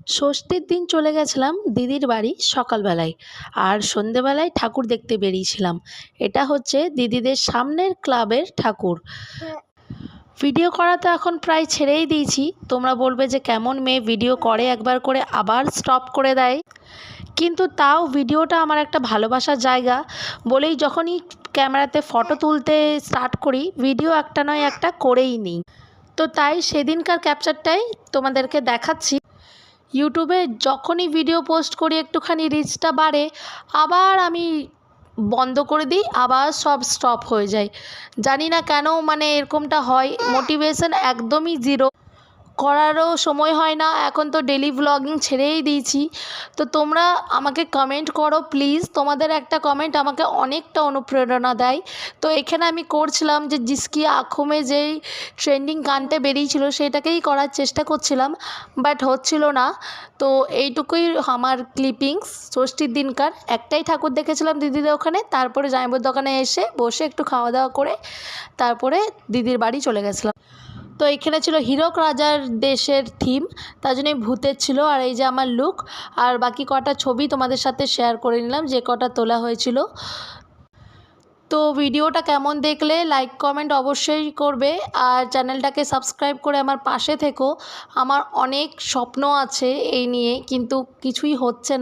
ষষ্ঠীর দিন চলে গেছিলাম দিদির বাড়ি সকালবেলায়, আর সন্ধেবেলায় ঠাকুর দেখতে বেরিয়েছিলাম। এটা হচ্ছে দিদিদের সামনের ক্লাবের ঠাকুর। ভিডিও করা তো এখন প্রায় ছেড়েই দিয়েছি। তোমরা বলবে যে কেমন মেয়ে ভিডিও করে একবার করে আবার স্টপ করে দেয়, কিন্তু তাও ভিডিওটা আমার একটা ভালোবাসার জায়গা বলেই যখনই ক্যামেরাতে ফটো তুলতে স্টার্ট করি, ভিডিও একটা নয় একটা করেই নিই। তো তাই সেদিনকার ক্যাপচারটাই তোমাদেরকে দেখাচ্ছি। ইউটিউবে যখনই ভিডিও পোস্ট করি একটুখানি রিচটা বাড়ে, আবার আমি বন্ধ করে দিই, আবার সব স্টপ হয়ে যায়। জানি না কেন, মানে এরকমটা হয়। মোটিভেশন একদমই জিরো, করারও সময় হয় না। এখন তো ডেলি ভ্লগিং ছেড়েই দিয়েছি। তো তোমরা আমাকে কমেন্ট করো প্লিজ, তোমাদের একটা কমেন্ট আমাকে অনেকটা অনুপ্রেরণা দেয়। তো এখানে আমি করছিলাম যে জিসকি আঁখোঁ মে যেই ট্রেন্ডিং গানটা বেরিয়েছিল সেটাকেই করার চেষ্টা করছিলাম, বাট হচ্ছিল না। তো এইটুকুই আমার ক্লিপিংস। ষষ্ঠীর দিনকার একটাই ঠাকুর দেখেছিলাম দিদিদের ওখানে, তারপরে জামাইবাবুর দোকানে এসে বসে একটু খাওয়া দাওয়া করে তারপরে দিদির বাড়ি চলে গেছিলাম। তো এখানে ছিল হীরক রাজার দেশের থিম, তার জন্যই ভূতের ছিল। আর এই যে আমার লুক, আর বাকি কটা ছবি তোমাদের সাথে শেয়ার করে নিলাম যে কটা তোলা হয়েছিল। তো ভিডিওটা কেমন দেখলে লাইক কমেন্ট অবশ্যই করবে, আর চ্যানেলটাকে সাবস্ক্রাইব করে আমার পাশে থেকো। আমার অনেক স্বপ্ন আছে এই নিয়ে, কিন্তু কিছুই হচ্ছে না।